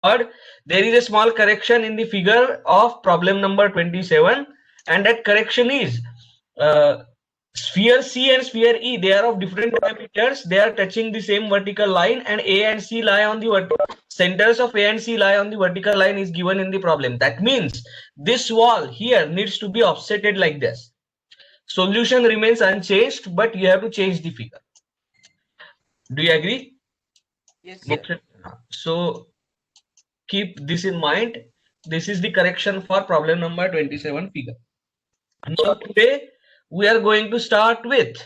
Third, there is a small correction in the figure of problem number 27, and that correction is uh, sphere C and sphere E, they are of different diameters, they are touching the same vertical line, and A and C lie on the centers of A and C lie on the vertical line is given in the problem. That means this wall here needs to be offsetted like this. Solution remains unchanged, but you have to change the figure. Do you agree? Yes, sir. Moksha? So keep this in mind. This is the correction for problem number 27 figure. Now today we are going to start with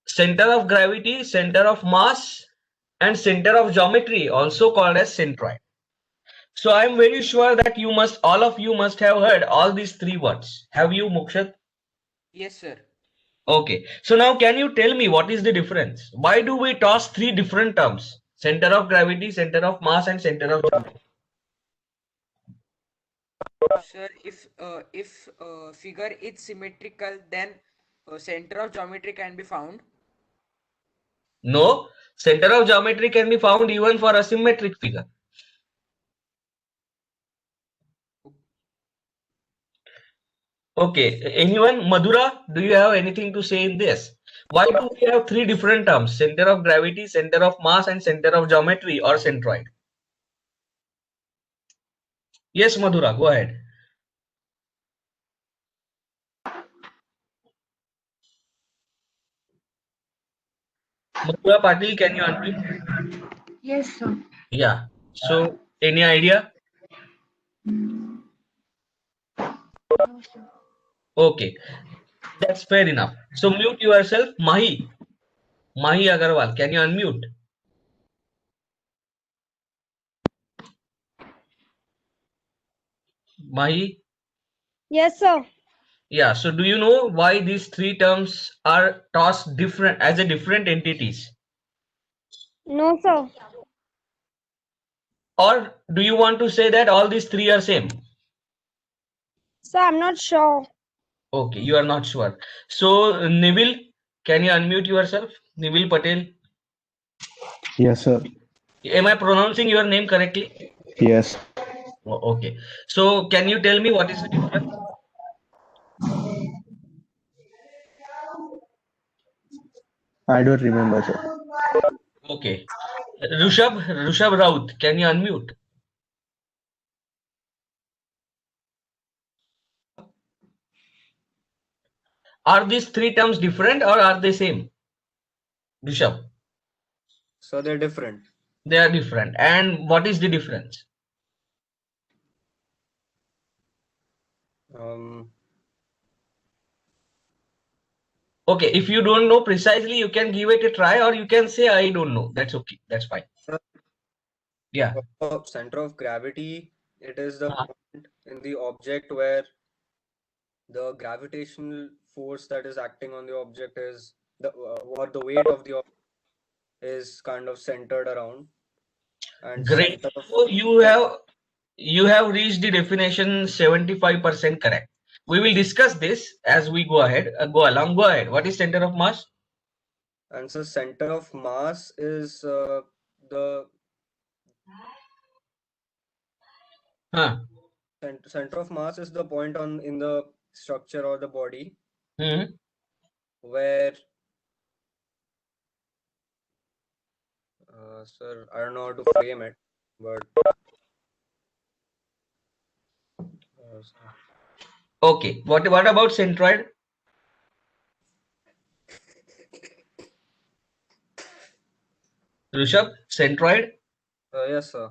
center of gravity, center of mass, and center of geometry, also called as centroid. So I am very sure that you must, all of you must have heard all these three words. Have you, Mokshat? Yes, sir. Okay. So now can you tell me what is the difference? Why do we toss three different terms? Center of gravity, center of mass, and center of geometry. Sir, if figure is symmetrical, then center of geometry can be found. No, center of geometry can be found even for a symmetric figure. Okay, anyone? Madhura, do you have anything to say in this? Why do we have three different terms? Center of gravity, center of mass, and center of geometry or centroid? Yes, Madhura, go ahead. Madhura Patil, can you unmute? Yes, sir. Yeah. So, any idea? No, sir. Okay, that's fair enough. So, mute yourself. Mahi Agarwal, can you unmute? Mahi? Yes, sir. Yeah, so do you know why these three terms are tossed different as a different entities? No, sir. Or do you want to say that all these three are same? Sir, I'm not sure. Okay, you are not sure. So, Nibil, can you unmute yourself? Nibil Patel. Yes, sir. Am I pronouncing your name correctly? Yes. Okay. So, can you tell me what is the difference? I don't remember, sir. Okay. Rushabh Raut, can you unmute? Are these three terms different or are they same? Rushabh, So they're different. they are different. And what is the difference? Um, Okay, if you don't know precisely, you can give it a try or you can say, I don't know. That's okay. That's fine. Yeah. Center of gravity, it is the Uh, point in the object where the gravitational force that is acting on the object is or the weight of the object is kind of centered around. And Great. center of So you have reached the definition 75% correct. We will discuss this as we go ahead. Go along. Go ahead. What is center of mass? and so center of mass is the Huh. center of mass is the point on in the structure or the body Hmm. where sir, I don't know how to frame it, but Okay. What about centroid? Rishabh, centroid? yes, sir.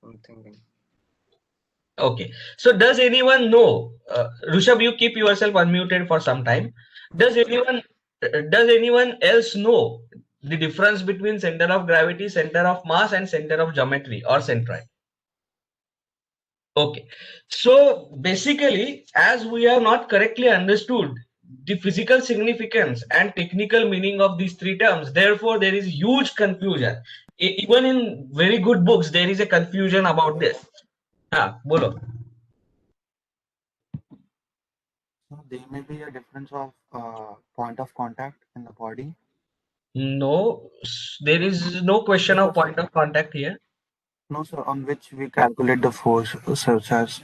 I'm thinking. Okay. So does anyone know? Rishabh, you keep yourself unmuted for some time. Does anyone else know the difference between center of gravity, center of mass, and center of geometry or centroid? Okay. So basically, as we have not correctly understood the physical significance and technical meaning of these three terms, therefore there is huge confusion. Even in very good books, there is a confusion about this. Bolo. So there may be a difference of point of contact in the body. No, there is no question of point of contact here. No, sir, on which we calculate the force, such as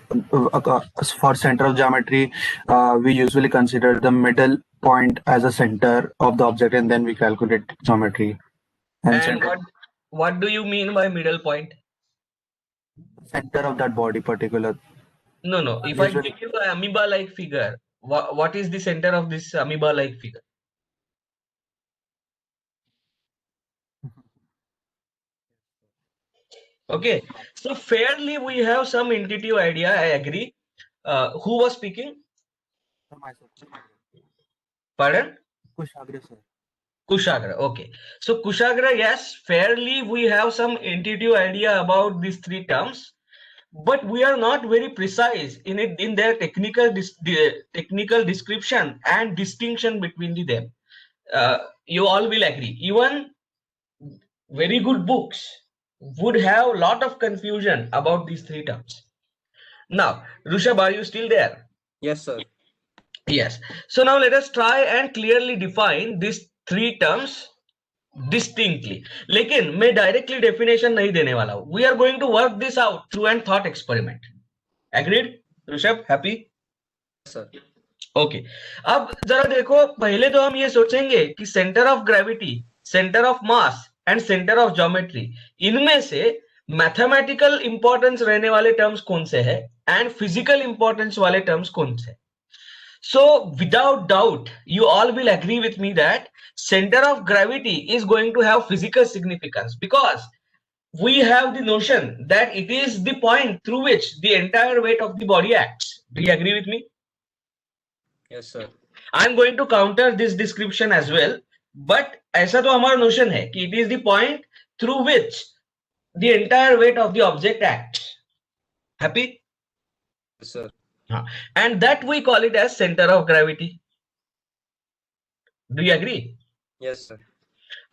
for center of geometry, we usually consider the middle point as a center of the object, and then we calculate geometry. And And center, what do you mean by middle point? center of that body particular. No. If I Usually, give you an amoeba-like figure, what is the center of this amoeba-like figure? Okay, so fairly we have some intuitive idea. I agree. Who was speaking? myself, Pardon? Kushagra, sir. Kushagra. Okay. So Kushagra, yes, fairly we have some intuitive idea about these three terms, but we are not very precise in it in their technical description and distinction between them. You all will agree. Even very good books would have a lot of confusion about these three terms. Now, Rishabh, are you still there? Yes, sir. Yes. So now let us try and clearly define these three terms distinctly. लेकिन मैं directly definition नहीं देने वाला हूँ. We are going to work this out through an thought experiment. Agreed? Rishabh, happy? Sir. Okay. अब जरा देखो, पहले तो हम ये सोचेंगे कि centre of gravity, centre of mass and centre of geometry, इनमें से मैथमेटिकल इंपॉर्टेंस रहने वाले टर्म्स कौन से हैं एंड फिजिकल इंपॉर्टेंस वाले टर्म्स कौन से. So without doubt, you all will agree with me that center of gravity is going to have physical significance because we have the notion that it is the point through which the entire weight of the body acts. Do you agree with me? Yes, sir. I'm going to counter this description as well, but ऐसा तो हमारा notion है कि it is the point through which the entire weight of the object acts. Happy? Yes, sir. And that we call it as center of gravity. Do you agree? Yes, sir.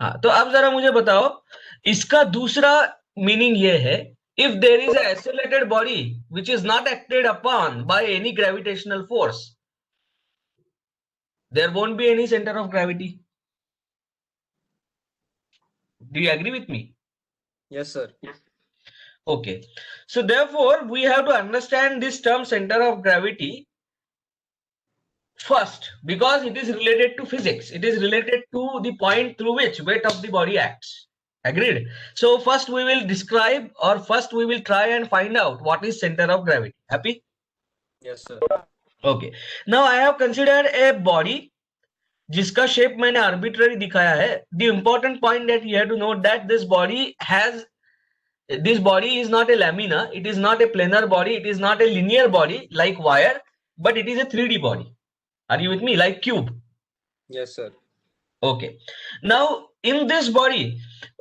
हाँ, तो अब जरा मुझे बताओ, इसका दूसरा मीनिंग ये है, if there is a isolated body which is not acted upon by any gravitational force, there won't be any center of gravity. Do you agree with me? Yes, sir. Okay. So therefore, we have to understand this term center of gravity first because it is related to physics. It is related to the point through which weight of the body acts. Agreed? So first we will describe or first we will try and find out what is center of gravity. Happy? Yes, sir. Okay. Now I have considered a body जिसका shape मैंने arbitrary दिखाया है. The important point that you have to note that this body is not a lamina, it is not a planar body, it is not a linear body like wire, but it is a 3D body. Are you with me? Like cube. Yes, sir. Okay. Now in this body,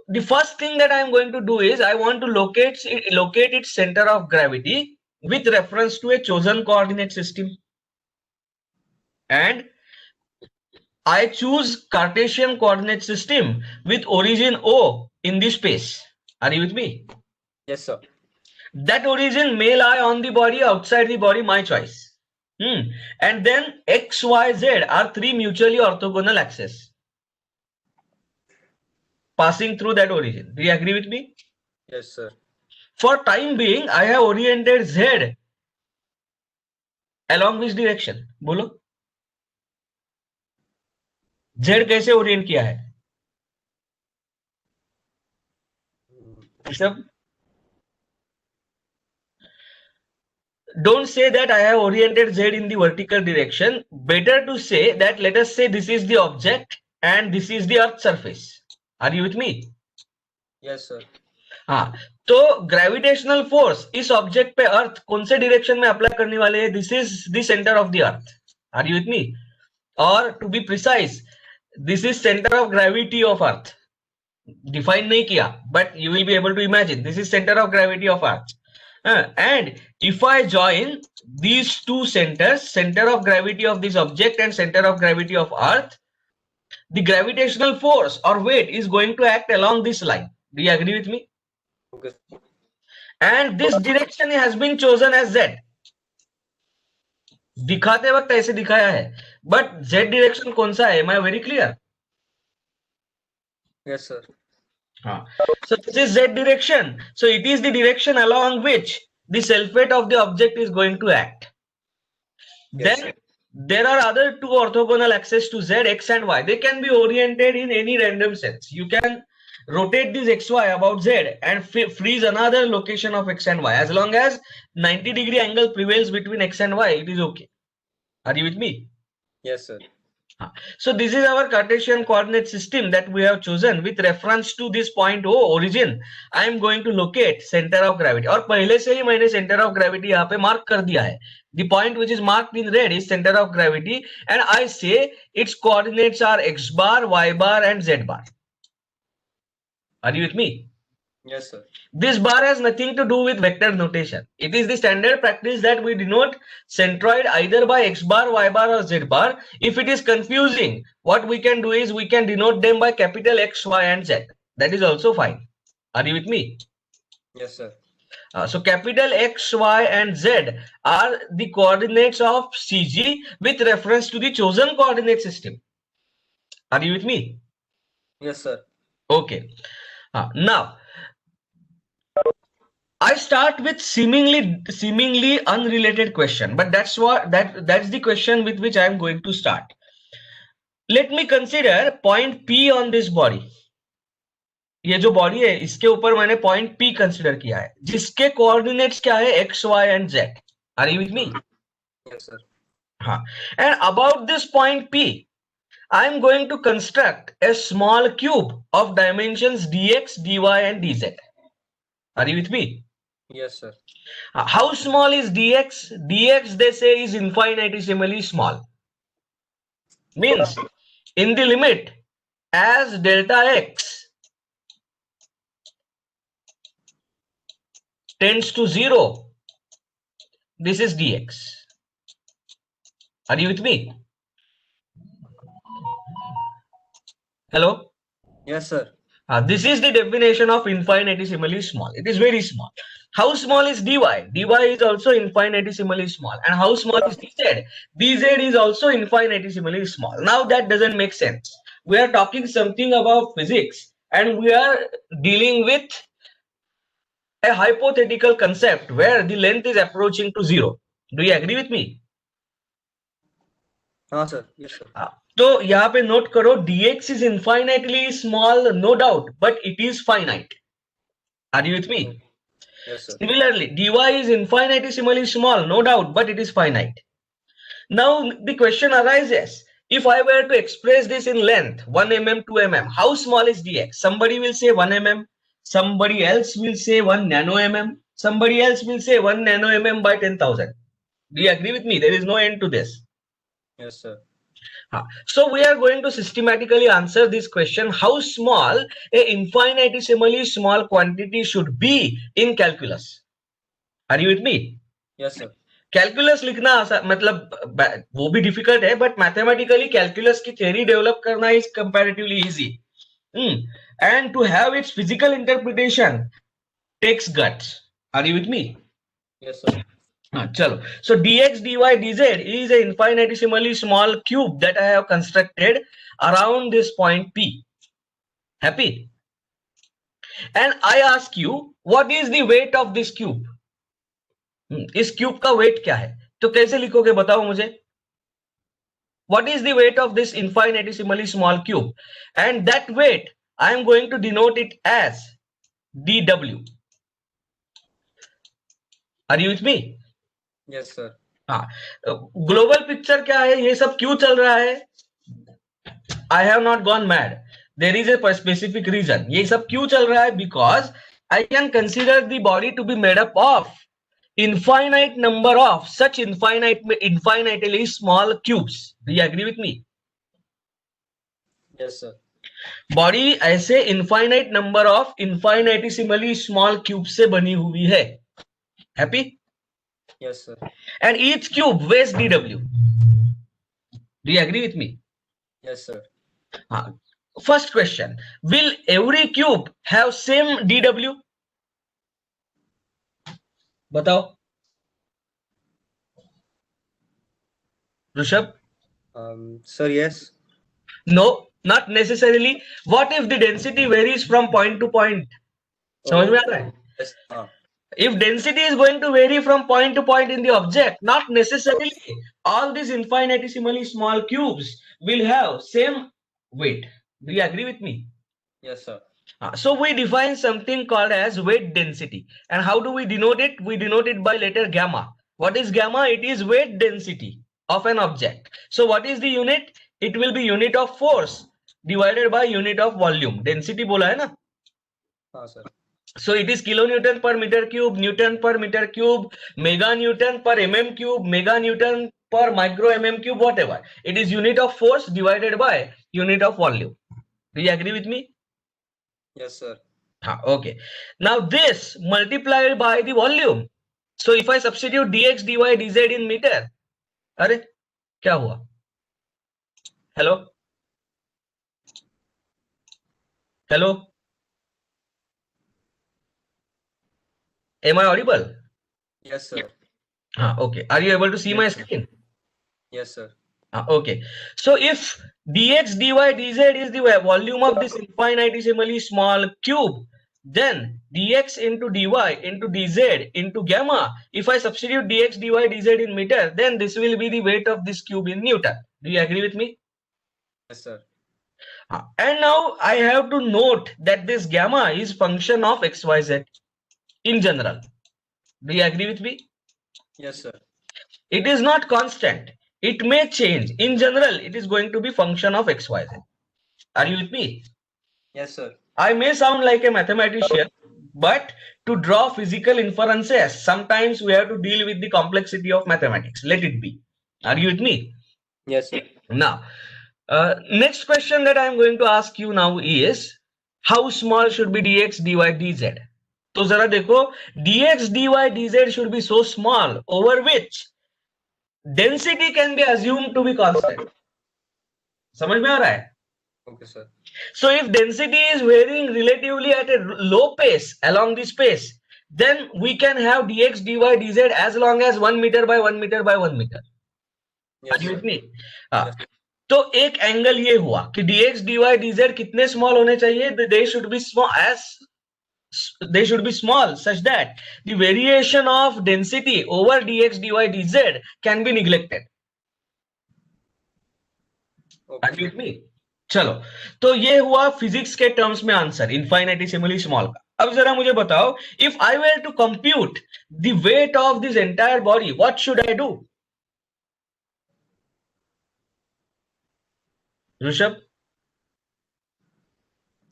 the first thing that I am going to do is I want to locate its center of gravity with reference to a chosen coordinate system. And I choose Cartesian coordinate system with origin O in this space. Are you with me? Yes, sir. That origin may lie on the body, outside the body, my choice. And then X, Y, Z are three mutually orthogonal axes passing through that origin. Do you agree with me? Yes, sir. For time being, I have oriented Z along which direction? बोलो. Z कैसे Orient किया है? Rishabh? Don't say that I have oriented Z in the vertical direction. Better to say that let us say this is the object and this is the earth surface. Are you with me? Yes, sir. हाँ, तो gravitational force इस object पे अर्थ कौन से direction में apply करने वाले हैं? This is the centre of the earth. Are you with me? और to be precise, this is centre of gravity of earth. Define नहीं किया, but you will be able to imagine this is centre of gravity of earth. And if I join these two centers, center of gravity of this object and center of gravity of earth, the gravitational force or weight is going to act along this line. Do you agree with me? Okay. And this direction has been chosen as Z. दिखाते वक्त ऐसे दिखाया है, but Z direction कौन सा है? Am I very clear? Yes, sir. So this is Z direction. So it is the direction along which the self-weight of the object is going to act. Yes, Then there are other two orthogonal axes to Z, X and Y. They can be oriented in any random sense. You can rotate this XY about Z and freeze another location of X and Y. As long as 90-degree angle prevails between X and Y, it is okay. Are you with me? Yes, sir. So this is our Cartesian coordinate system that we have chosen with reference to this point O origin. I am going to locate center of gravity. और पहले से ही मैंने center of gravity यहाँ पे mark कर दिया है. The point which is marked in red is center of gravity, and I say its coordinates are x bar, y bar, and z bar. Are you with me? Yes, sir. This bar has nothing to do with vector notation. It is the standard practice that we denote centroid either by x bar, y bar, or z bar. If it is confusing, what we can do is we can denote them by capital X, Y, and Z. That is also fine. Are you with me? Yes, sir. So capital X, Y, and Z are the coordinates of CG with reference to the chosen coordinate system. Are you with me? Yes, sir. Okay. Now, I start with seemingly unrelated question, but that's the question with which I am going to start. Let me consider point P on this body. ये जो body है इसके ऊपर मैंने point P consider किया है जिसके coordinates क्या है X, Y and Z. Are you with me? Yes, sir. हाँ. And about this point P, I am going to construct a small cube of dimensions dx, dy and dz. Are you with me? Yes, sir. How small is dx? Dx they say is infinitesimally small. Means in the limit as delta x tends to 0, this is dx. Are you with me? Hello? Yes, sir. This is the definition of infinitesimally small. It is very small. How small is dy? Dy is also infinitesimally small. And how small is dz? Dz is also infinitesimally small. Now that doesn't make sense. We are talking something about physics and we are dealing with a hypothetical concept where the length is approaching to 0. Do you agree with me? Sir. Yes, sir. तो यहाँ पे note करो dx is infinitely small, no doubt, but it is finite. Are you with me? Yes, sir. Similarly, dy is infinitesimally small, no doubt, but it is finite. Now the question arises, if I were to express this in length 1 mm, 2 mm, how small is dx? Somebody will say 1 mm, somebody else will say 1 nano mm, somebody else will say 1 nano mm by 10,000. Do you agree with me? There is no end to this. Yes, sir. So we are going to systematically answer this question, how small a infinitesimally small quantity should be in calculus. Are you with me? Yes, sir. Calculus लिखना मतलब वो भी difficult है but mathematically calculus की theory develop करना is comparatively easy and to have its physical interpretation takes guts. Are you with me? Yes, sir. चलो. So dx, dy, dz is an infinitesimally small cube that I have constructed around this point P. Happy? And I ask you, what is the weight of this cube? इस cube का wait क्या है? तो कैसे लिखोगे बताओ मुझे. What is the weight of this infinitesimally small cube? And that weight I am going to denote it as dw. Are you with me? Yes, sir. Global picture क्या है? ये सब क्यों चल रहा है? I have not gone mad. There is a specific reason. ये सब क्यों चल रहा है? Because I can consider the body to be made up of infinite number of such infinitely small cubes. Do you agree with me? Yes, sir. Body ऐसे infinite number of infinitesimally small cubes से बनी हुई है. Happy? Yes, sir. And each cube weighs dw. Do you agree with me? Yes, sir. First question, will every cube have same dw? बताओ Rishabh. Sir, yes. No, Not necessarily. What if the density varies from point to point? समझ में आ रहा है? Yes. If density is going to vary from point to point in the object, not necessarily all these infinitesimally small cubes will have same weight. Do you agree with me? Yes, sir. So we define something called as weight density. And how do we denote it? We denote it by letter gamma. What is gamma? It is weight density of an object. So what is the unit? It will be unit of force divided by unit of volume. Density bola hai na? Sir. So it is kilonewton per meter cube, Newton per meter cube, mega Newton per mm cube, mega Newton per micro mm cube, whatever. It is unit of force divided by unit of volume. Do you agree with me? Yes, sir. Okay. Now this multiplied by the volume. So if I substitute dx, dy, dz in meter, अरे क्या हुआ? Hello? Hello? Am I audible? Yes, sir. Okay. Are you able to see Yes, my sir. screen? Yes, sir. Okay. So if dx, dy, dz is the volume of this infinitesimally small cube, then dx into dy into dz into gamma, if I substitute dx, dy, dz in meter, then this will be the weight of this cube in Newton. Do you agree with me? Yes, sir. And now I have to note that this gamma is function of xyz in general. Do you agree with me? Yes, sir. It is not constant. It may change. In general, it is going to be function of xyz. Are you with me? Yes, sir. I may sound like a mathematician, but to draw physical inferences, sometimes we have to deal with the complexity of mathematics. Let it be. Are you with me? Yes, sir. Now, next question that I am going to ask you now is, how small should be dx, dy, dz? तो जरा देखो, dx, dy, dz should be so small over which density can be assumed to be constant. समझ में आ रहा है? Okay, sir. So if density is varying relatively at a low pace along the space, then we can have dx, dy, dz as long as 1 meter by 1 meter by 1 meter. Yes, Are you sir. with me? Yes. तो एक angle ये हुआ कि dx, dy, dz कितने small होने चाहिए? They should be small such that the variation of density over dx, dy, dz can be neglected. Are you with me? चलो, तो ये हुआ फिजिक्स के टर्म्स में आंसर इनफाइनिटेसिमली स्मॉल का. अब जरा मुझे बताओ, if I were to compute the weight of this entire body, what should I do? Rishabh?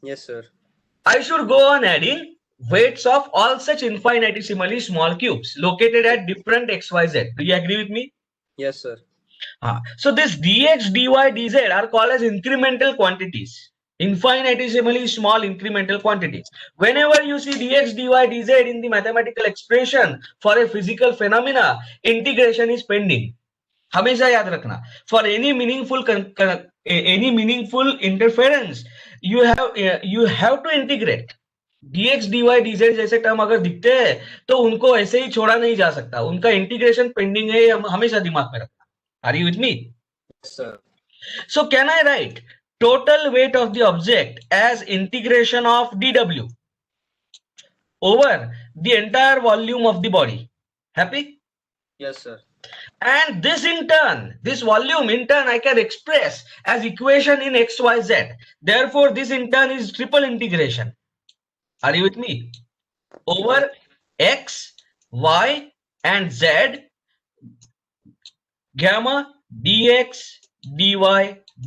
Yes, sir. I should go on adding weights of all such infinitesimally small cubes located at different xyz. Do you agree with me? Yes, sir. So this dx, dy, dz are called as incremental quantities. Infinitesimally small incremental quantities. Whenever you see dx, dy, dz in the mathematical expression for a physical phenomena, integration is pending. हमेशा याद रखना. For any meaningful interference, you have to integrate. dx, dy, dz जैसे term अगर दिखते हैं तो उनको ऐसे ही छोड़ा नहीं जा सकता. उनका इंटीग्रेशन पेंडिंग है, हमेशा दिमाग में रखना. Are you with me? Yes, sir. So can I write total weight of the object as integration of dw over the entire volume of the body? Happy? Yes, sir. And this in turn, this volume in turn I can express as equation in xyz. Therefore, this in turn is triple integration. Are you with me? Over x, y and z, gamma dx, dy,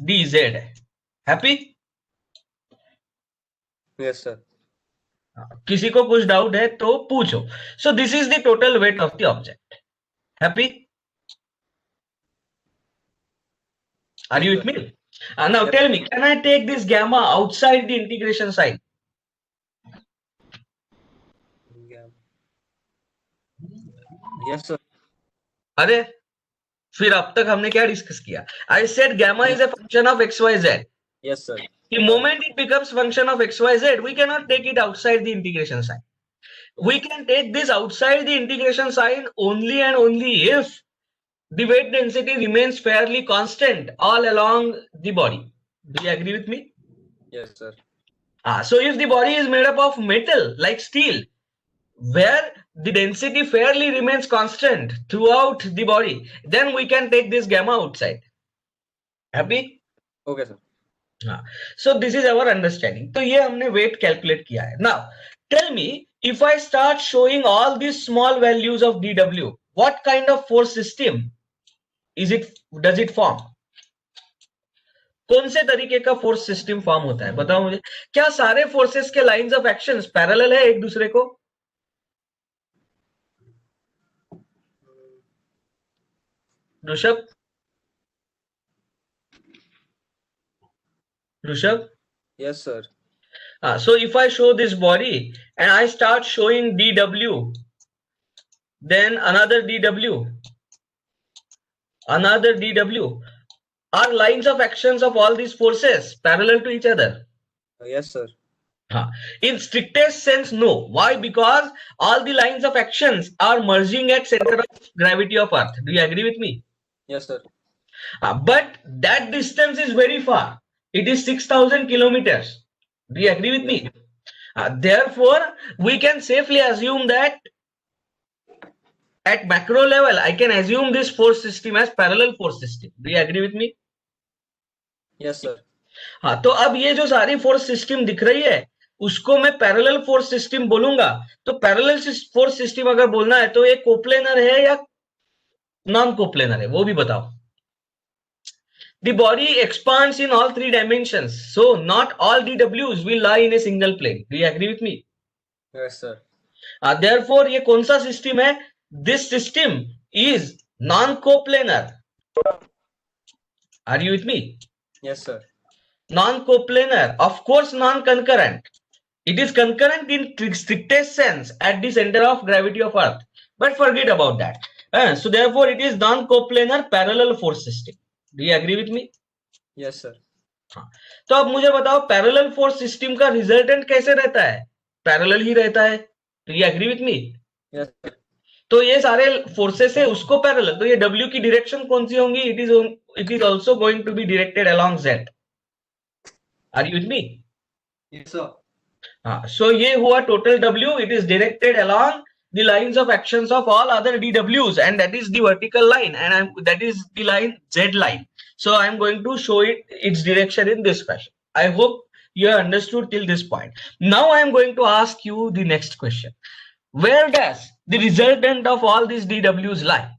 dz. Happy? Yes, sir. किसी को कुछ doubt है तो पूछो. So this is the total weight of the object. Happy? Are you with me? Now tell me, can I take this gamma outside the integration sign? Yes, sir. अरे फिर अब तक हमने क्या डिस्कस किया? I said gamma is a function of xyz. Yes, sir. The moment it becomes function of xyz, we cannot take it outside the integration sign. We can take this outside the integration sign only and only if the weight density remains fairly constant all along the body. Do you agree with me? Yes, sir. So if the body is made up of metal like steel, where the density fairly remains constant throughout the body, then we can take this gamma outside. Happy? Okay, sir. So this is our understanding. तो ये हमने weight calculate किया है. Now tell me, if I start showing all these small values of dW, what kind of force system does it form? कौन से तरीके का force system form होता है बताओ मुझे. क्या सारे फोर्सेस के लाइंस ऑफ एक्शंस पैरेलल है एक दूसरे को? Rishabh Yes, sir. So if I show this body and I start showing dW, then another dW, are lines of actions of all these forces parallel to each other? Yes, sir. In strictest sense, no. Why? Because all the lines of actions are merging at center of gravity of Earth. Do you agree with me? Yes, sir. But that distance is very far. It is 6,000 kilometers. Do you agree with me? Therefore, we can safely assume that at macro level, I can assume this force system as parallel force system. Do you agree with me? Yes, sir. हाँ, तो अब ये जो सारी force system दिख रही है उसको मैं पैरेलल फोर्स सिस्टम बोलूंगा. तो पैरेलल फोर्स सिस्टम अगर बोलना है तो ये कोप्लेनर है या नॉन कोप्लेनर है वो भी बताओ. The body expands in all three dimensions, so not all dWs will lie in a single plane. Do you agree with me? Yes, sir. Therefore, ये कौन सा सिस्टम है? This system is non-coplanar. Are you with me? Yes, sir. Non-coplanar, of course, non-concurrent. It is concurrent in strictest sense at the center of gravity of Earth, but forget about that. So therefore, it is non-coplanar parallel force system. Do you agree with me? Yes, sir. तो अब मुझे बताओ parallel force system का resultant कैसे रहता है? Parallel ही रहता है. तो ये agree with me? Yes, sir. तो ये सारे फोर्सेस है उसको पैरेलल. तो ये W की डायरेक्शन कौन सी होंगी? It is also going to be directed along Z. Are you with me? Yes, sir. So ये हुआ total W. It is directed along the lines of actions of all other dWs, and that is the vertical line, and that is the line Z line. So I am going to show its direction in this fashion. I hope you have understood till this point. Now I am going to ask you the next question. Where does the resultant of all these dWs lie?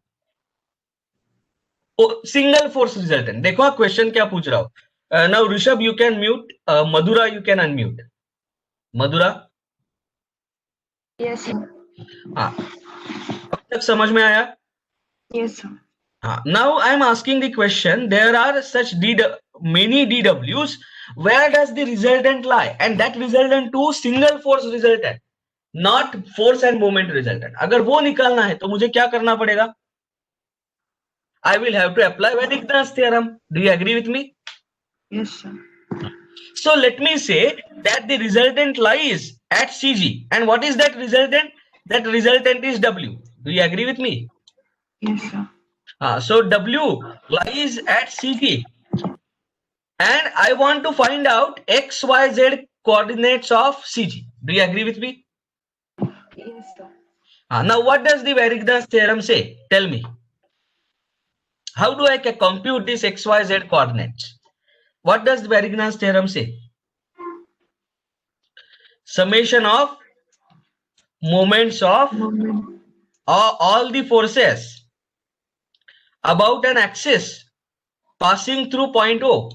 Single force resultant. देखो question क्या पूछ रहा हूं. Now Rishabh, you can mute. Madhura, you can unmute. Madhura? Yes, sir. हाँ, अब तक समझ में आया? Yes, sir. Now I am asking the question. There are such many dWs. Where does the resultant lie? And that resultant to single force resultant, not force and moment resultant. अगर वो निकालना है तो मुझे क्या करना पड़ेगा? I will have to apply Weierstrass theorem. Do you agree with me? Yes, sir. So let me say that the resultant lies at CG. And what is that resultant? That resultant is W. Do you agree with me? Yes, sir. So W lies at CG. And I want to find out X, Y, Z coordinates of CG. Do you agree with me? Yes, sir. Now what does the Weierstrass theorem say? Tell me. How do I compute this X, Y, Z coordinates? What does the Weierstrass theorem say? Summation of moments of Moment. all the forces about an axis passing through point O.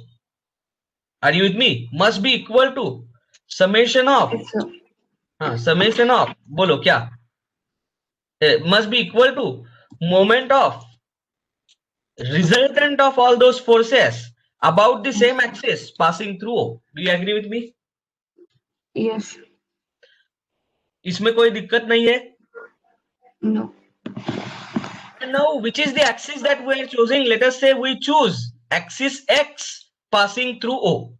Are you with me? Must be equal to summation of Yes, sir. summation of बोलो क्या? Must be equal to moment of resultant of all those forces about the same axis passing through O. Do you agree with me? Yes. इसमें कोई दिक्कत नहीं है? No. And now, which is the axis that we are choosing? Let us say we choose axis X passing through O.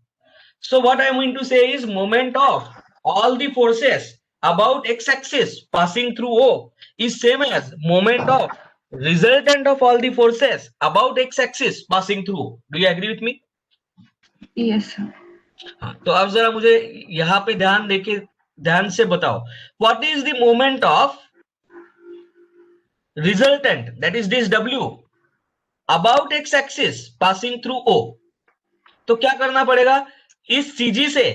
So what I am going to say is moment of all the forces about X axis passing through O is same as moment of resultant of all the forces about X axis passing through O. Do you agree with me? Yes, sir. हाँ, तो अब जरा मुझे यहाँ पे ध्यान से बताओ, what is the moment of resultant, that is this W, about x axis passing through O। तो क्या करना पड़ेगा, इस CG से,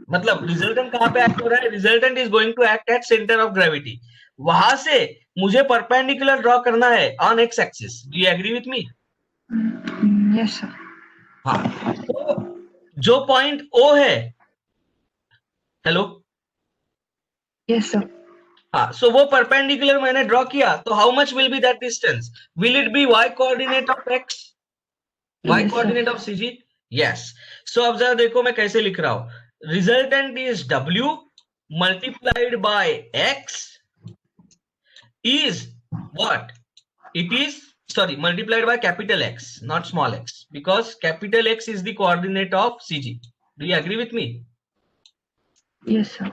मतलब रिजल्टेंट कहां पे एक्ट हो रहा है, resultant is going to act at centre of gravity, वहां से मुझे परपेंडिकुलर ड्रॉ करना है on X axis. Do you agree with me? Yes, sir. हाँ, तो जो पॉइंट O है, हेलो, Yes, sir. हाँ, सो वो परपेंडिकुलर मैंने ड्रॉ किया, तो how much will be that distance, will it be y coordinate of x, y Yes, sir. Coordinate of CG? Yes. So अब जरा देखो मैं कैसे लिख रहा हूं, resultant is W multiplied by x is what? It is, sorry, multiplied by capital X, not small x, because capital X is the coordinate of CG. Do you agree with me? Yes, sir.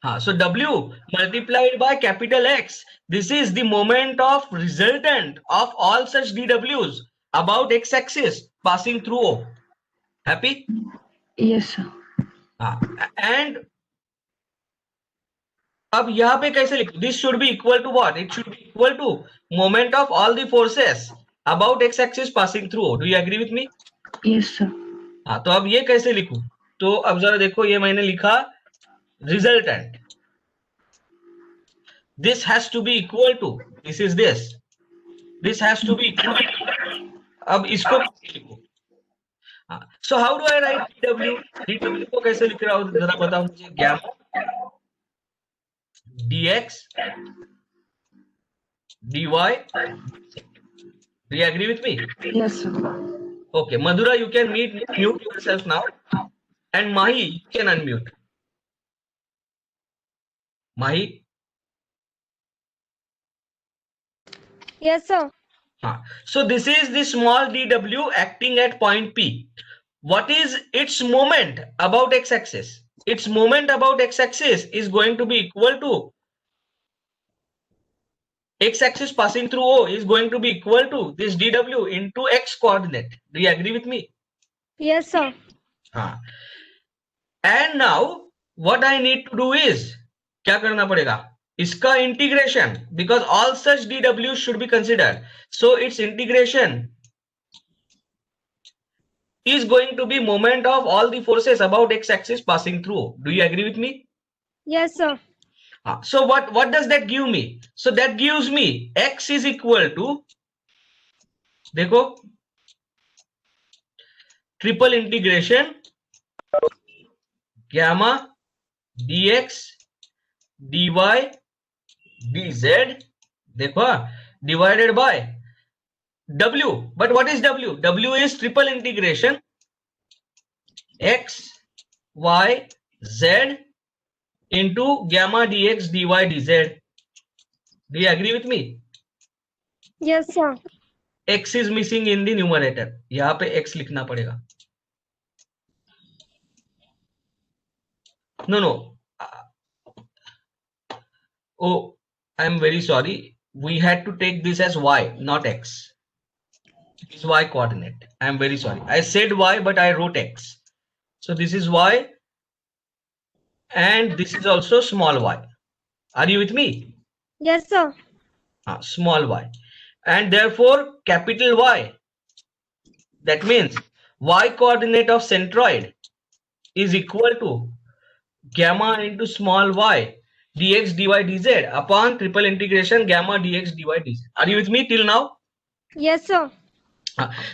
हाँ, so W multiplied by capital X, this is the moment of resultant of all such DWs about x axis passing through O. Happy? Yes, sir. हाँ, and अब यहाँ पे कैसे लिख, this should be equal to what? It should be equal to moment of all the forces about x axis passing through O. Do you agree with me? Yes, sir. हाँ, तो अब ये कैसे लिखूं, तो अब जरा देखो, ये मैंने लिखा resultant, this has to be equal to, this is this has to be equal to, अब इसको कैसे लिखूं? हाँ, so how do I write dw को कैसे लिख रहा हूं, जरा बताओ मुझे, gamma dx dy, do you agree with me? Yes, sir. Okay, Madhura, you can mute yourself now, and Mahi, you can unmute. Mahi? Yes, sir. So this is the small dw acting at point P. What is its moment about x-axis? Its moment about x-axis is going to be equal to, x-axis passing through O is going to be equal to this dw into x coordinate. Do you agree with me? Yes, sir. And now what I need to do is, क्या करना पड़ेगा, इसका integration, because all such dw should be considered, so its integration is going to be moment of all the forces about x-axis passing through. Do you agree with me? Yes, sir. So what does that give me? So that gives me x is equal to, देखो, triple integration gamma dx dy dz, देखो, divided by W. But what is W? W is triple integration x y z into gamma dx dy dz. Do you agree with me? Yes, sir. X is missing in the numerator. यहाँ पे x लिखना पड़ेगा. No. Oh, I am very sorry. We had to take this as y, not x. It is y coordinate. I am very sorry. I said y, but I wrote x. So this is y, and this is also small y. Are you with me? Yes, sir. Small y, and therefore capital Y. That means y coordinate of centroid is equal to gamma into small y dx dy dz upon triple integration gamma dx dy dz. Are you with me till now? Yes, sir.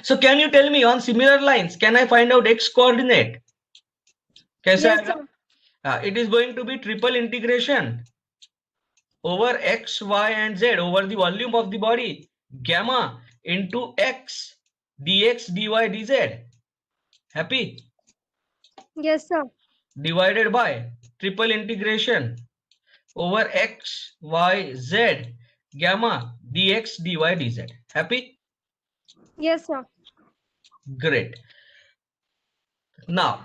So can you tell me, on similar lines, can I find out x coordinate? कैसे Yes, आएगा? sir. It is going to be triple integration over x, y, and z over the volume of the body, gamma into x dx dy dz. Happy? Yes, sir. Divided by triple integration over x, y, z, gamma dx dy dz. Happy? Yes, sir. Great. Now,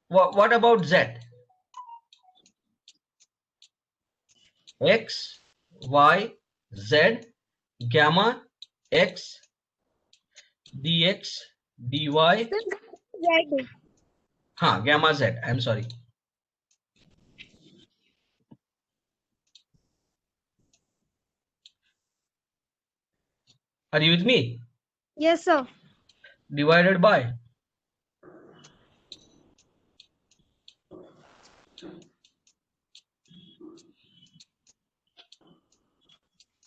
what about z? X, y, z, gamma, x, dx dy. Z. हाँ, gamma z. I'm sorry. Are you with me? Yes, sir. Divided by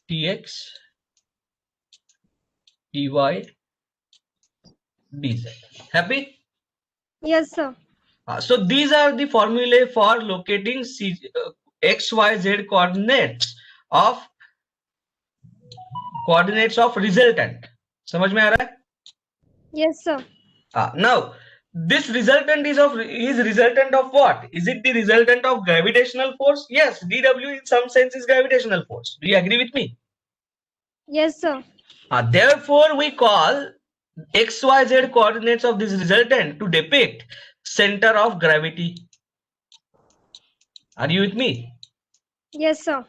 dx dy dz. Happy? Yes, sir. So these are the formulae for locating x, y, z coordinates of resultant. समझ में आ रहा है? Yes, sir. Now this resultant is resultant of what? Is it the resultant of gravitational force? Yes, dw in some sense is gravitational force. Do you agree with me? Yes, sir. Therefore we call x, y, z coordinates of this resultant to depict center of gravity. Are you with me? Yes, sir.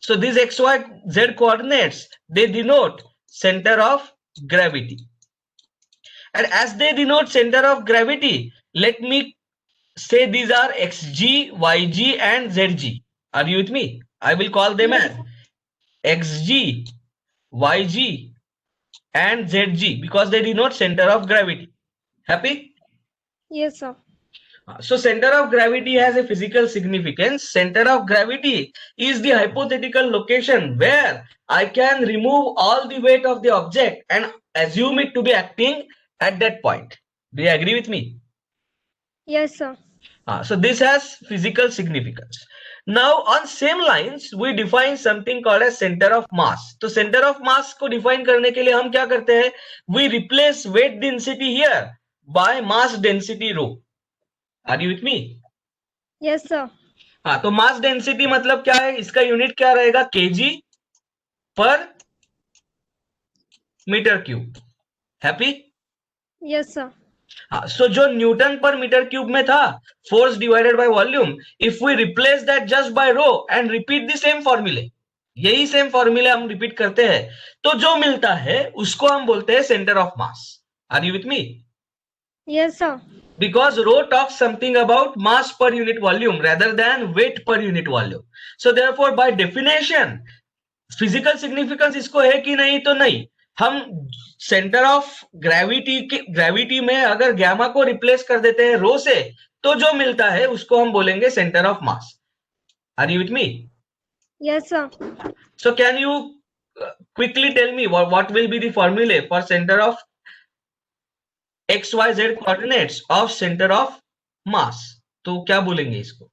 So these x, y, z coordinates, they denote center of gravity. And as they denote center of gravity, let me say these are xg, yg and zg. Are you with me? I will call them as xg, yg and zg because they denote center of gravity. Happy? Yes, sir. So center of gravity has a physical significance. Center of gravity is the hypothetical location where I can remove all the weight of the object and assume it to be acting at that point. Do you agree with me? Yes, sir. So this has physical significance. Now on same lines we define something called as center of mass. तो center of mass को define करने के लिए हम क्या करते हैं? We replace weight density here by mass density rho. Are you with me? Yes, sir. हाँ, तो मास डेंसिटी मतलब क्या है? इसका यूनिट क्या रहेगा? केजी पर metre cube. Happy? Yes, sir. हाँ, सो जो न्यूटन पर मीटर क्यूब में था, force divided by volume, if we replace that just by rho and repeat the same फॉर्मूले, यही सेम फॉर्मूले हम रिपीट करते हैं, तो जो मिलता है उसको हम बोलते हैं centre of mass. Are you with me? Yes, sir. Because rho talks something about mass per unit volume rather than weight per unit volume. So therefore by definition physical significance इसको है कि नहीं? तो नहीं. हम सेंटर ऑफ ग्रेविटी में अगर gamma को रिप्लेस कर देते हैं रो से, तो जो मिलता है उसको हम बोलेंगे centre of mass. Are you with me? Yes, sir. So can you quickly tell me what will be the formula for center of XYZ coordinates of center of mass? तो क्या बोलेंगे इसको?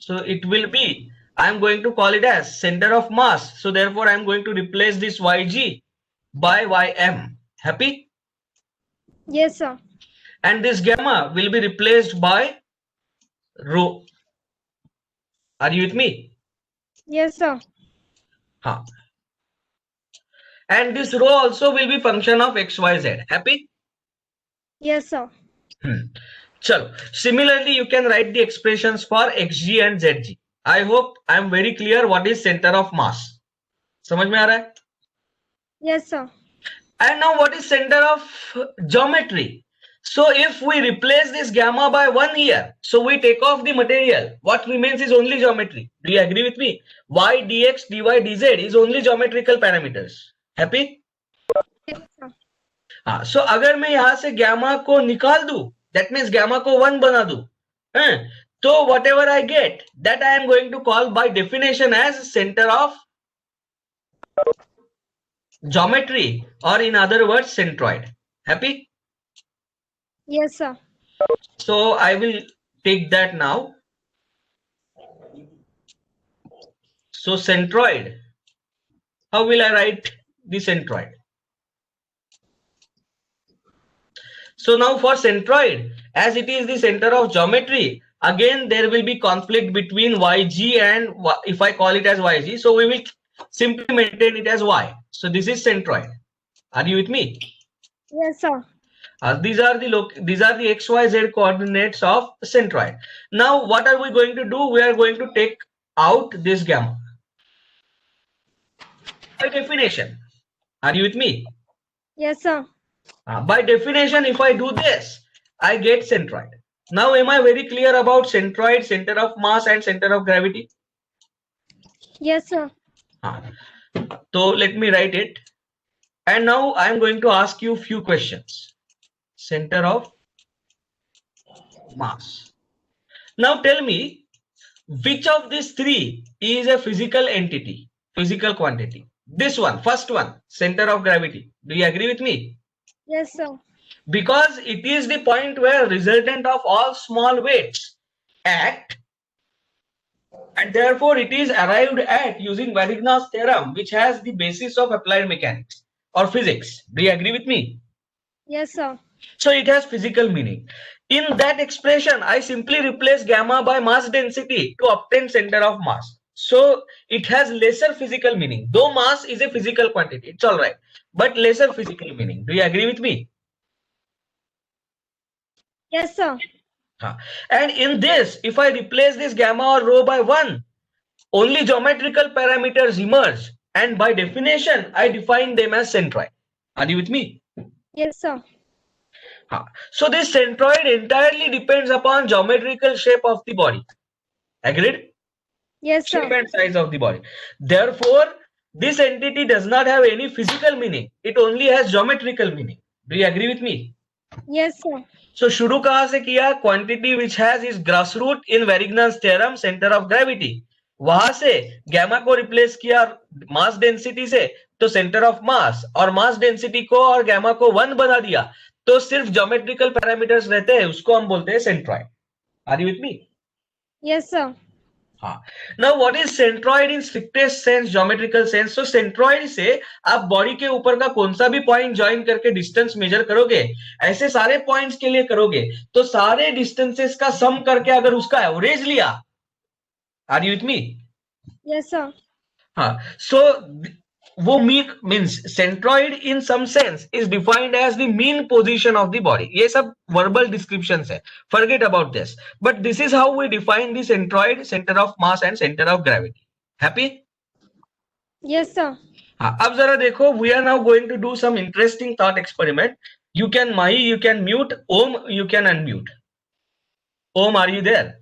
So it will be, I am going to call it as center of mass. So therefore I am going to replace this YG by YM. Happy? Yes, sir. And this gamma will be replaced by rho. Are you with me? Yes, sir. हाँ. And this rho also will be function of XYZ. Happy? Yes, sir. Chalo. Similarly, you can write the expressions for XG and ZG. I hope I am very clear what is center of mass. समझ में आ रहा है? Yes, sir. And now what is center of geometry? So if we replace this gamma by 1 here, so we take off the material, what remains is only geometry. Do you agree with me? Y, dx, dy, dz is only geometrical parameters. Happy? Yes, sir. हाँ, so अगर मैं यहाँ से gamma को निकाल दूं, that means gamma को 1 बना दूं, तो whatever I get, that I am going to call by definition as center of geometry, or in other words centroid. Happy? Yes, sir. So I will take that now. So centroid, how will I write the centroid? So now for centroid, as it is the center of geometry, again there will be conflict between YG and if I call it as YG, so we will simply maintain it as Y. So this is centroid. Are you with me? Yes, sir. These are the XYZ coordinates of centroid. Now what are we going to do? We are going to take out this gamma. by definition. Are you with me? Yes, sir. By definition, if I do this, I get centroid. Now, am I very clear about centroid, center of mass, and center of gravity? Yes, sir. So let me write it. And now I am going to ask you few questions. Center of mass. Now tell me, which of these three is a physical entity, physical quantity? This one, first one, center of gravity. Do you agree with me? Yes, sir. Because it is the point where resultant of all small weights act, and therefore it is arrived at using Varigna's theorem, which has the basis of applied mechanics or physics. Do you agree with me? Yes, sir. So it has physical meaning. In that expression, I simply replace gamma by mass density to obtain center of mass. So it has lesser physical meaning. Though mass is a physical quantity, it's all right, but lesser physical meaning. Do you agree with me? Yes, sir. And in this, if I replace this gamma or rho by 1, only geometrical parameters emerge, and by definition, I define them as centroid. Are you with me? Yes, sir. So this centroid entirely depends upon geometrical shape of the body. Agreed? Yes, Shape sir. and size of the body. Therefore, this entity does not have any physical meaning. It only has geometrical meaning. Do you agree with me? Yes, sir. So शुरू कहाँ से किया? Quantity which has its grassroot in Varigna's theorem, center of gravity. वहां से gamma को replace किया mass density से, तो center of mass, और mass density को और gamma को 1 बना दिया, तो सिर्फ geometrical parameters रहते हैं, उसको हम बोलते हैं centroid. Are you with me? Yes, sir. Now what is centroid in strictest sense, geometrical sense? So centroid से आप बॉडी के ऊपर का कौन सा भी पॉइंट ज्वाइन करके डिस्टेंस मेजर करोगे, ऐसे सारे पॉइंट्स के लिए करोगे, तो सारे डिस्टेंसेस का सम करके अगर उसका एवरेज लिया, are you with me? Yes, sir. So वो means centroid in some sense is defined as the mean position of the body. ये सब verbal descriptions है, forget about this. But this is how we define the centroid, center of mass and center of gravity. Happy? Yes, sir. अब जरा देखो, we are now going to do some interesting thought experiment. You can Mahi, you can mute. Om, you can unmute. Om, are you there?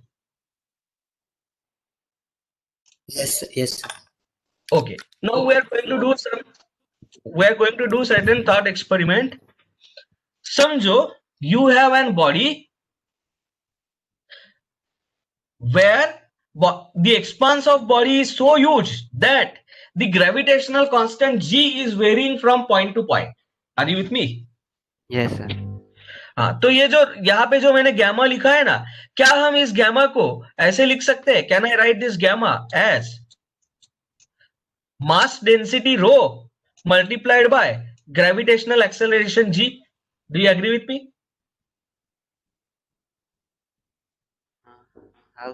Yes, yes. Okay. Now we are going to do certain thought experiment. समझो, you have an body where the expanse of body is so huge that the gravitational constant g is varying from point to point. Are you with me? Yes, sir. तो ये जो यहाँ पे जो मैंने gamma लिखा है ना, क्या हम इस gamma को ऐसे लिख सकते हैं? Can I write this gamma as mass density rho multiplied by gravitational acceleration g? Do you agree with me? How?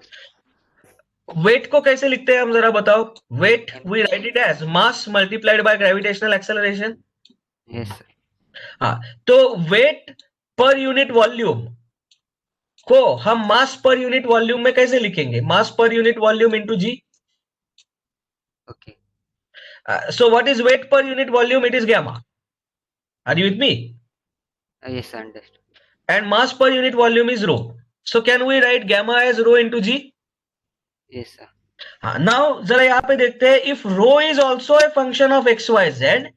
Weight को कैसे लिखते हैं हम, जरा बताओ. Weight we write it as mass multiplied by gravitational acceleration. Yes, sir. तो weight per unit volume को हम mass per unit volume में कैसे लिखेंगे? Mass per unit volume into g. Okay. So what is weight per unit volume? It is gamma. Are you with me? Yes, sir, understood. And mass per unit volume is rho. So can we write gamma as rho into g? Yes, sir. Now जरा यहाँ पे देखते हैं, if rho is also a function of x, y, z,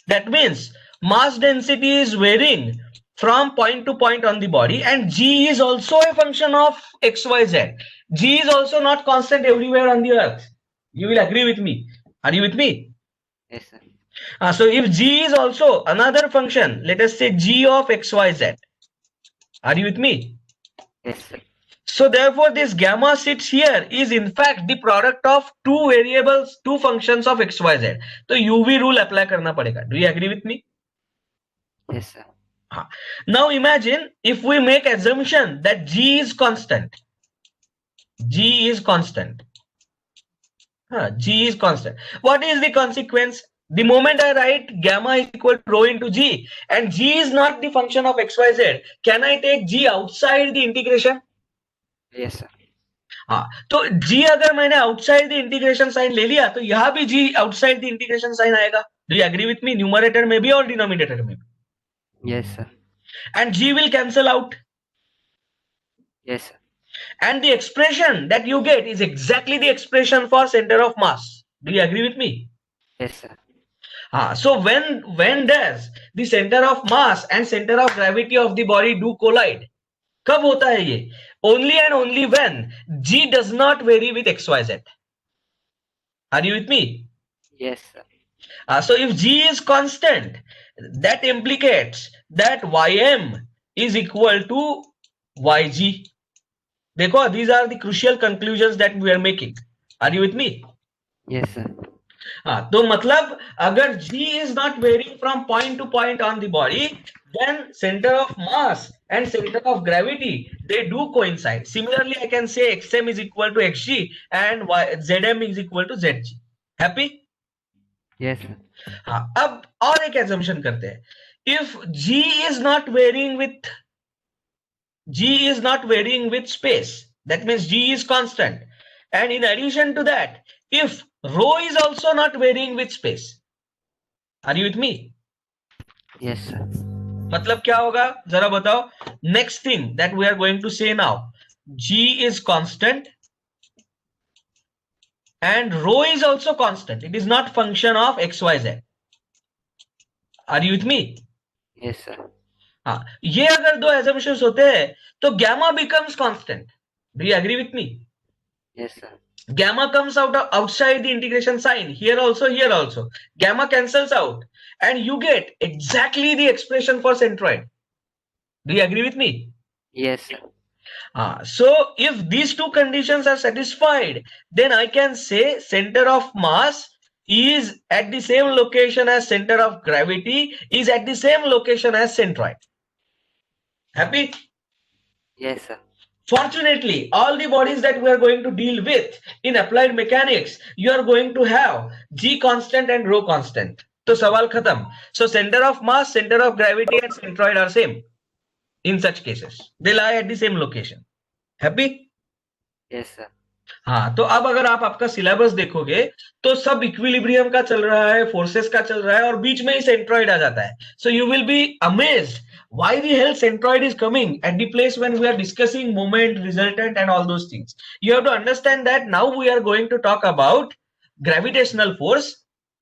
that means mass density is varying from point to point on the body, and g is also a function of x, y, z. G is also not constant everywhere on the earth. You will agree with me. Are you with me? Yes, sir. So if g is also another function, let us say g of x, y, z. Are you with me? Yes, sir. So therefore this gamma sits here is in fact the product of two variables, two functions of x, y, z. तो UV rule apply करना पड़ेगा. Do you agree with me? Yes, sir. Now imagine if we make assumption that g is constant. G is constant. G is constant. What is the consequence? The moment I write gamma is equal to rho into g, and g is not the function of x, y, z, can I take g outside the integration? Yes, sir. हाँ, तो g अगर मैंने outside the integration sign ले लिया तो यहां भी g outside the integration sign आएगा. Do you agree with me? Numerator में भी और डिनोमिनेटर में भी. Yes, sir. And g will cancel out. Yes, sir. And the expression that you get is exactly the expression for center of mass. Do you agree with me? Yes, sir. So when does the center of mass and center of gravity of the body do collide? कब होता है ये? Only and only when g does not vary with xyz. Are you with me? Yes, sir. So if g is constant, that implicates that ym is equal to yg. देखो, these are the crucial conclusions that we are making. Are you with me? Yes, sir. तो मतलब अगर g is not varying from point to point on the body, then center of mass and center of gravity, they do coincide. Similarly, I can say xm is equal to xg and zm is equal to zg. Happy? Yes, sir. अब और एक assumption करते हैं. If g is not varying with space, that means g is constant, and in addition to that, if rho is also not varying with space. Are you with me? Yes, sir. मतलब क्या होगा जरा बताओ. Next thing that we are going to say now, g is constant and rho is also constant. It is not function of xyz. Are you with me? Yes, sir. ये अगर दो assumptions होते हैं तो gamma becomes constant. Do you agree with me? Yes, sir. Gamma comes outside the integration sign, here also. Gamma cancels out and you get exactly the expression for centroid. Do you agree with me? Yes, sir. So if these two conditions are satisfied, then I can say center of mass is at the same location as center of gravity, is at the same location as centroid. Happy? Yes, sir. Fortunately, all the bodies that we are going to deal with in applied mechanics, you are going to have g constant and rho constant. So सवाल खत्म. So center of mass, center of gravity and centroid are same. In such cases, they lie at the same location. Happy? Yes, sir. तो अब अगर आप आपका syllabus देखोगे तो सब इक्विलिब्रियम का चल रहा है, फोर्सेस का चल रहा है और बीच में ही सेंट्रॉइड आ जाता है. So you will be amazed why the hell centroid is coming at the place when we are discussing moment, resultant and all those things. You have to understand that now we are going to talk about gravitational force.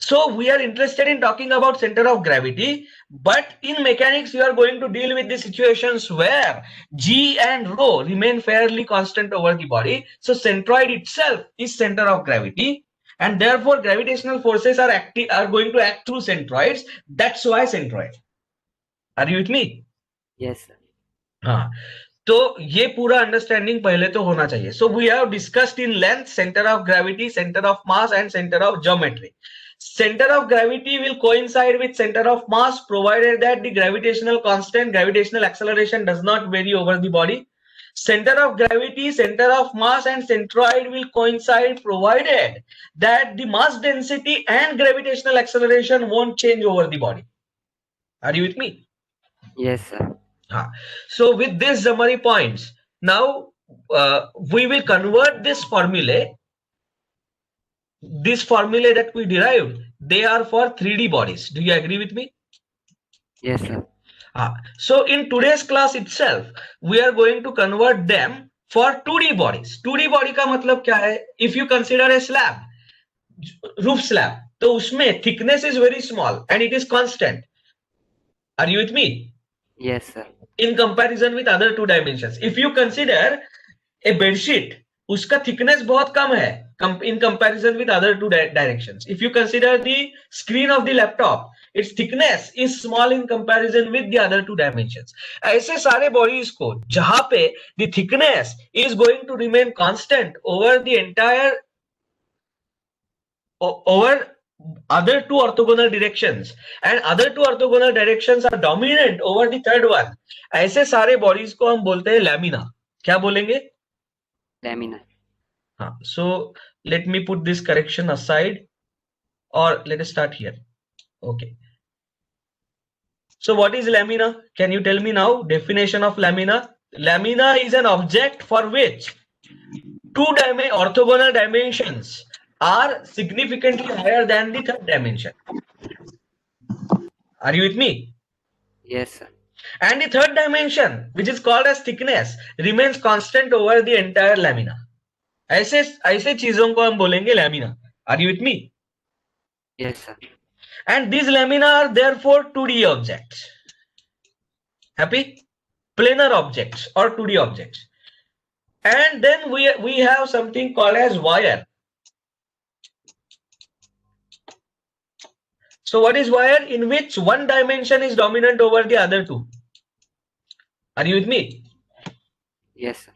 So we are interested in talking about center of gravity, but in mechanics you are going to deal with the situations where g and rho remain fairly constant over the body. So centroid itself is center of gravity and therefore gravitational forces are going to act through centroids. That's why centroid. Are you with me? Yes, sir. तो ये पूरा understanding पहले तो होना चाहिए. So we have discussed in length center of gravity, center of mass and center of geometry. Center of gravity will coincide with center of mass provided that the gravitational constant, gravitational acceleration does not vary over the body. Center of gravity, center of mass and centroid will coincide provided that the mass density and gravitational acceleration won't change over the body. Are you with me? Yes, sir. So with these summary points, now we will convert this formulae that we derived, they are for 3D bodies. Do you agree with me? Yes, sir. So in today's class itself, we are going to convert them for 2D bodies. 2D body का मतलब क्या है? If you consider a slab, roof slab, तो उसमें thickness is very small and it is constant. Are you with me? Yes, sir. In comparison with other two dimensions, if you consider a bed sheet, उसका thickness बहुत कम है in comparison with other two directions. If you consider the screen of the laptop, its thickness is small in comparison with the other two dimensions. ऐसे सारे bodies को जहां पे the thickness is going to remain constant over the entire over other two orthogonal directions and other two orthogonal directions are dominant over the third one, ऐसे सारे bodies को हम बोलते हैं laminar. क्या बोलेंगे? Laminar. So let me put this correction aside, or let us start here. Okay. So what is lamina? Can you tell me now? Definition of lamina. Lamina is an object for which orthogonal dimensions are significantly higher than the third dimension. Are you with me? Yes, sir. And the third dimension, which is called as thickness, remains constant over the entire lamina. ऐसे चीजों को हम बोलेंगे lamina. Are you with me? Yes, sir. And these lamina are therefore 2D objects. Happy? Planar objects or 2D objects. And then we have something called as wire. So what is wire? In which one dimension is dominant over the other two. Are you with me? Yes, sir.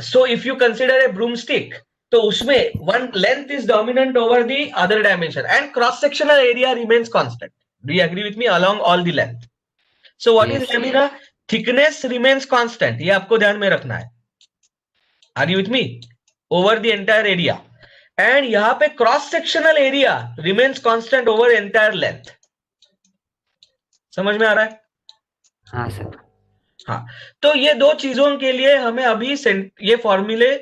So if you consider a broomstick, so usme one length is dominant over the other dimension and cross-sectional area remains constant. Do you agree with me? Along all the length. So what is Yes. lamina? Thickness remains constant. ये आपको ध्यान में रखना है. Are you with me? Over the entire area. And यहाँ पे cross-sectional area remains constant over entire length. समझ में आ रहा है? हाँ सर. हाँ, तो ये दो चीजों के लिए हमें अभी ये फॉर्मूले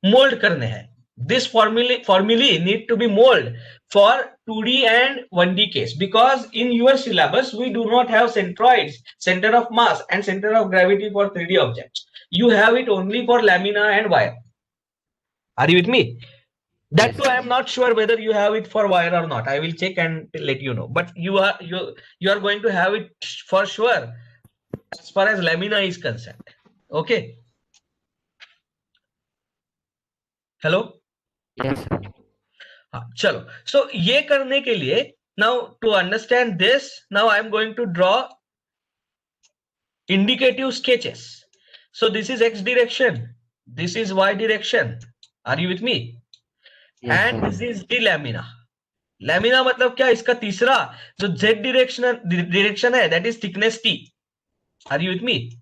मोल्ड करने हैं. This formulae need to be molded for 2D and 1D case, because in your syllabus we do not have centroids, center of mass and center of gravity for 3D objects. You have it only for lamina and wire. Are you with me? That Yes, too, I am not sure whether you have it for wire or not. I will check and let you know. But you are going to have it for sure as far as lamina is concerned. Okay. Hello. Yes, sir. हाँ, चलो. So ये करने के लिए, now to understand this, now I am going to draw indicative sketches. So this is x direction, this is y direction. Are you with me? Yes, And sir. this is the lamina. Lamina मतलब क्या? इसका तीसरा जो z direction है, that is thickness t. Are you with me?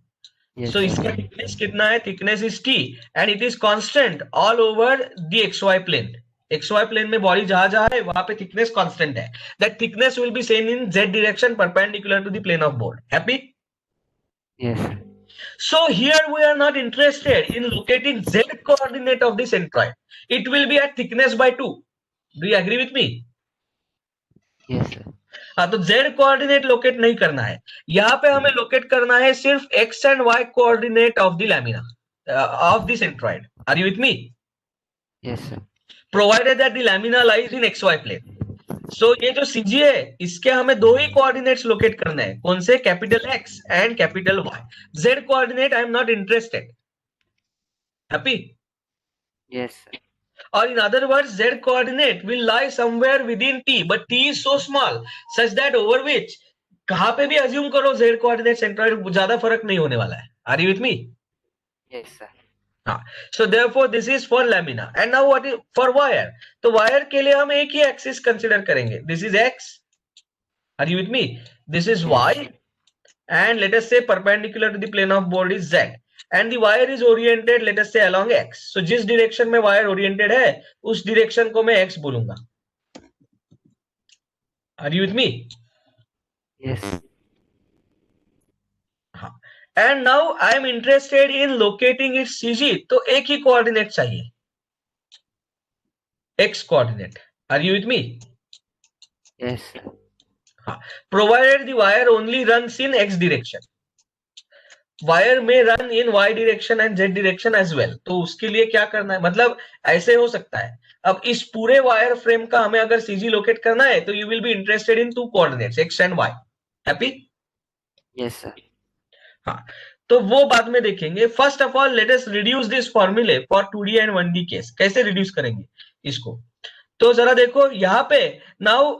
Yes, So sir. इसका thickness कितना है? Thickness is t and it is constant all over the xy plane. XY plane में body जहां है वहां पे thickness constant है. That thickness will be seen in z direction perpendicular to the plane of board. Happy? Yes, sir. So here we are not interested in locating z coordinate of the centroid. It will be at thickness by 2. Do you agree with me? Yes, sir. हाँ, तो z coordinate locate नहीं करना है. यहाँ पे हमें locate करना है सिर्फ x and y coordinate of the lamina of the centroid. Are you with me? Yes, sir. Provided that the lamina lies in xy plane. So ये जो CG है, इसके हमें दो ही कोऑर्डिनेट्स लोकेट करने हैं. कौन से? Capital x and capital y. z coordinate I am not interested. Happy? Yes, sir. Or in other words, z coordinate will lie somewhere within t, but t is so small such that over which कहां पे भी assume करो z coordinate centroid ज्यादा फर्क नहीं होने वाला है. Are you with me? Yes, sir. हाँ. So therefore this is for lamina. And now what is for wire? तो wire के लिए हम एक ही axis consider करेंगे. This is x. Are you with me? This is y. And let us say perpendicular to the plane of board is z. And the wire is oriented, let us say, along x. So जिस direction में wire oriented है, उस direction को मैं x बोलूंगा. Are you with me? Yes. हाँ. And now I am interested in locating its CG. तो एक ही coordinate चाहिए. X coordinate. Are you with me? Yes, sir. हाँ. Provided the wire only runs in x direction. Wire may run in y direction and z direction as well. तो उसके लिए क्या करना है? मतलब ऐसे हो सकता है. अब इस पूरे वायर फ्रेम का हमें अगर CG लोकेट करना है तो you will be interested in two coordinates x and y. Happy? Yes, sir. हाँ, तो वो बाद में देखेंगे. First of all let us reduce this फॉर्मूले for 2D and 1D case. कैसे रिड्यूस करेंगे इसको? तो जरा देखो यहाँ पे. Now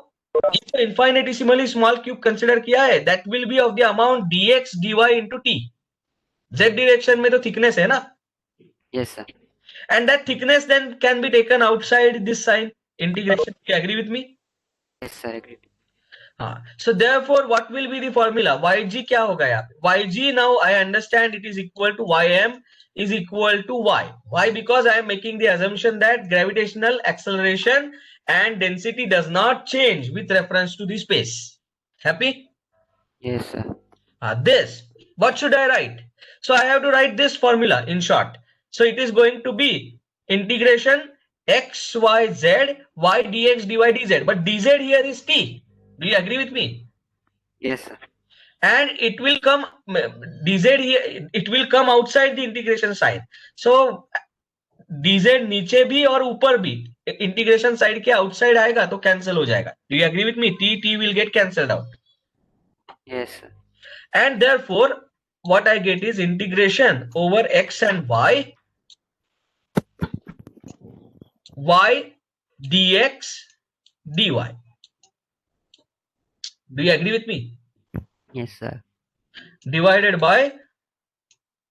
infinitesimally small cube consider किया है, that will be of the amount dx dy into t. z direction में तो थिकनेस है ना, Yes, sir. and that thickness then can be taken outside this sign integration. You agree with me? Yes, sir. Agreed. हाँ. So therefore what will be the formula? yg क्या होगा यहाँ पे? yg now I understand it is equal to ym is equal to y. Why? Because I am making the assumption that gravitational acceleration and density does not change with reference to the space. Happy? Yes, sir. This, what should I write? So I have to write this formula in short. So it is going to be integration x, y, z, y dx, dy, dz. But dz here is t. Do you agree with me? Yes, sir. And it will come dz here, it will come outside the integration sign. So dz नीचे भी और ऊपर भी integration side के outside आएगा तो cancel हो जाएगा. Do you agree with me? T will get cancelled out. Yes, sir. And therefore what I get is integration over x and y dx dy. Do you agree with me? Yes, sir. Divided by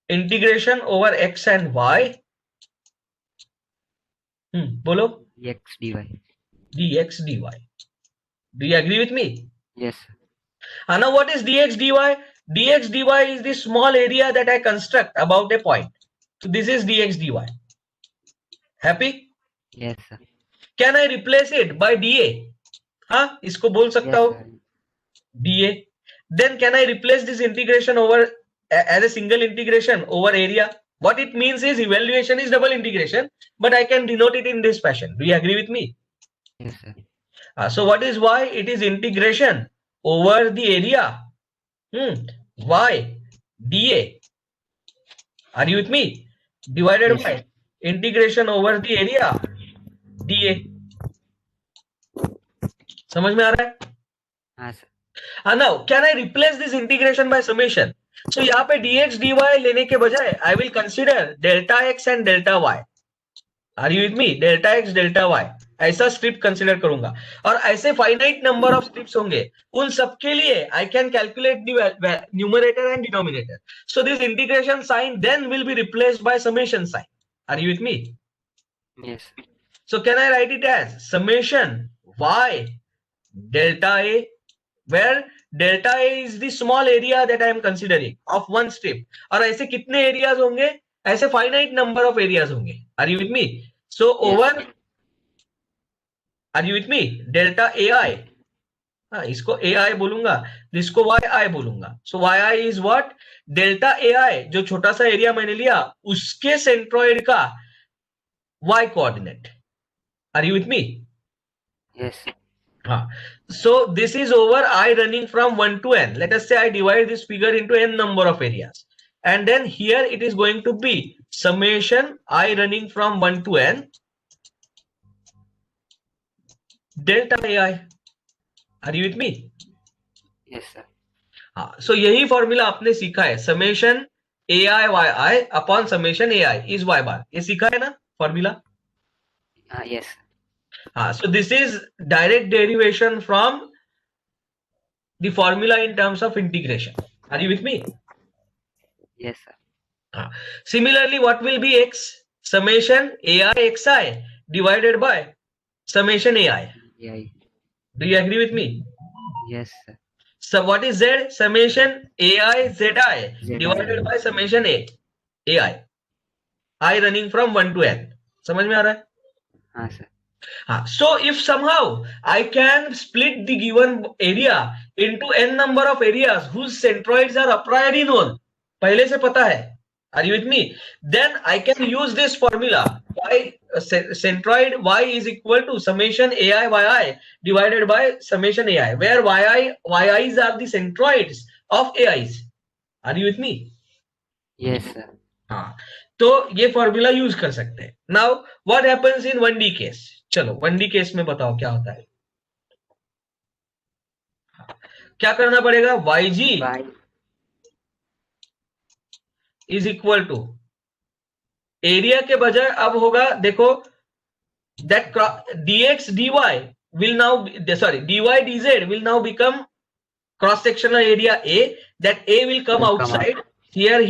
integration over x and y. Bolo. Dx dy. Dx dy. Do you agree with me? Yes, sir. And now what is dx dy? Dx dy is the small area that I construct about a point. So this is dx dy. Happy? Yes, sir. Can I replace it by dA? हाँ, इसको बोल सकता Yes, हूँ sir. dA. Then can I replace this integration over as a single integration over area? What it means is evaluation is double integration, but I can denote it in this fashion. Do you agree with me? Yes, sir. So what is y? It is integration over the area. Y dA. Are you with me? Divided Yes, by sir. integration over the area dA. समझ में आ रहा है? हाँ, sir. Now can I replace this integration by summation? So यहाँ पे dx dy लेने के बजाय I will consider delta x and delta y. Are you with me? Delta x delta y ऐसा स्ट्रिप कंसिडर करूंगा और ऐसे फाइनाइट नंबर ऑफ स्ट्रिप्स होंगे. उन सबके लिए I can calculate the numerator and denominator. So this integration sign then will be replaced by summation sign. Are you with me? Yes, sir. So can I write it as summation y delta a, where delta a is the small area that I am considering of one strip. और ऐसे कितने areas होंगे? ऐसे finite number of areas होंगे. Are you with me? So over, are you with me? Delta ai. हाँ, इसको ai बोलूंगा, इसको yi बोलूंगा. So yi is what? Delta ai, जो छोटा सा एरिया मैंने लिया, उसके सेंट्रॉइड का y coordinate. Are you with me? Yes, sir. So this is over I running from 1 to n. Let us say I divide this figure into n number of areas. And then here it is going to be summation I running from 1 to n delta ai. Are you with me? Yes, sir. So यही formula आपने सीखा है. Summation ai yi upon summation ai is y bar. ये सीखा है ना formula? Yes, sir. So this is direct derivation from the formula in terms of integration. Are you with me? Yes, sir. Similarly, what will be x? Summation ai xi divided by summation ai. Yeah. Do you agree with me? Yes, sir. So what is z? Summation ai zi divided by summation ai. I running from 1 to n. समझ में आ रहा है? हाँ, sir. So if somehow I can split the given area into n number of areas whose centroids are a priori known, पहले से पता है. Are you with me? Then I can use this formula. Y centroid y is equal to summation ai yi divided by summation ai, where yi's are the centroids of ai's. Are you with me? Yes, sir. तो ये formula use कर सकते हैं. Now what happens in 1D case? चलो 1D case में बताओ क्या होता है. क्या करना पड़ेगा? yg Y. Is equal to area के बजाय अब होगा, देखो, that dx dy will now, sorry, dy dz will now become cross sectional area A. That A will come outside here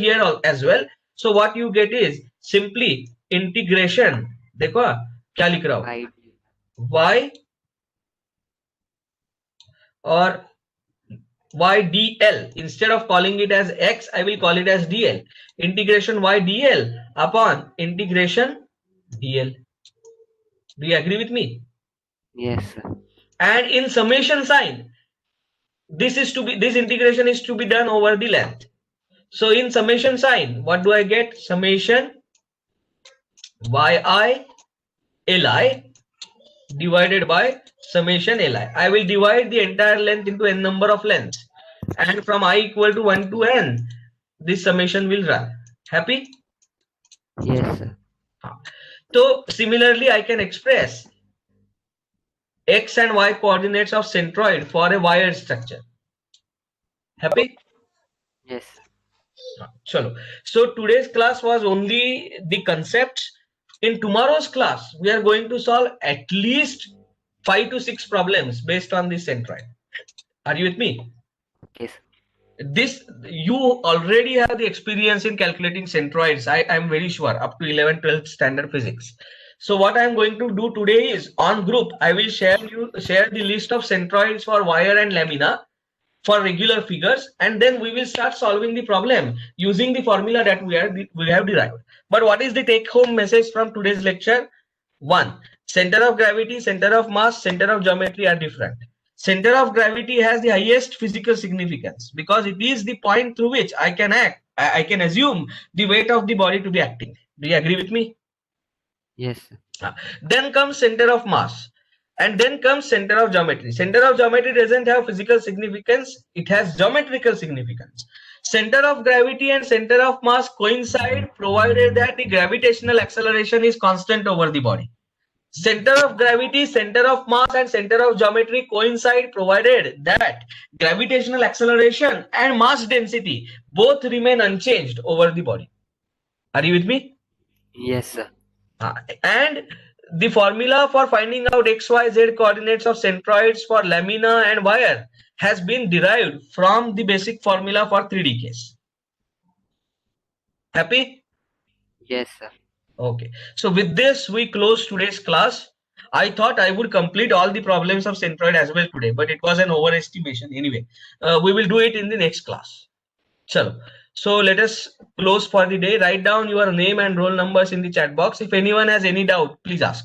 as well. So what you get is simply integration. देखो क्या लिख रहा हूं, Y. y और y dl. Instead of calling it as x, I will call it as dl. Integration y dl upon integration dl. Do you agree with me? Yes, sir. And in summation sign, this integration is to be done over the length. So in summation sign, what do I get? Summation yi li divided by summation li. I will divide the entire length into n number of lengths, and from I equal to 1 to n, this summation will run. Happy? Yes, sir. So similarly, I can express x and y coordinates of centroid for a wired structure. Happy? Yes, sir. Chalo. So today's class was only the concepts. In tomorrow's class, we are going to solve at least 5 to 6 problems based on this centroid. Are you with me? Yes. This, you already have the experience in calculating centroids. I am very sure, up to 11 12th standard physics. So what I am going to do today is, on group I will share the list of centroids for wire and lamina for regular figures, and then we will start solving the problem using the formula that we have derived. But what is the take home message from today's lecture? One, center of gravity, center of mass, center of geometry are different. Center of gravity has the highest physical significance because it is the point through which I can assume the weight of the body to be acting. Do you agree with me? Yes, sir. Then comes center of mass, and then comes center of geometry. Center of geometry doesn't have physical significance, it has geometrical significance. Center of gravity and center of mass coincide provided that the gravitational acceleration is constant over the body. Center of gravity, center of mass, and center of geometry coincide provided that gravitational acceleration and mass density both remain unchanged over the body. Are you with me? Yes, sir. And the formula for finding out XYZ coordinates of centroids for lamina and wire has been derived from the basic formula for 3D case. Happy? Yes, sir. Okay. So with this, we close today's class. I thought I would complete all the problems of centroid as well today, but it was an overestimation. Anyway, we will do it in the next class. Chalo. So let us close for the day. Write down your name and roll numbers in the chat box. If anyone has any doubt, please ask.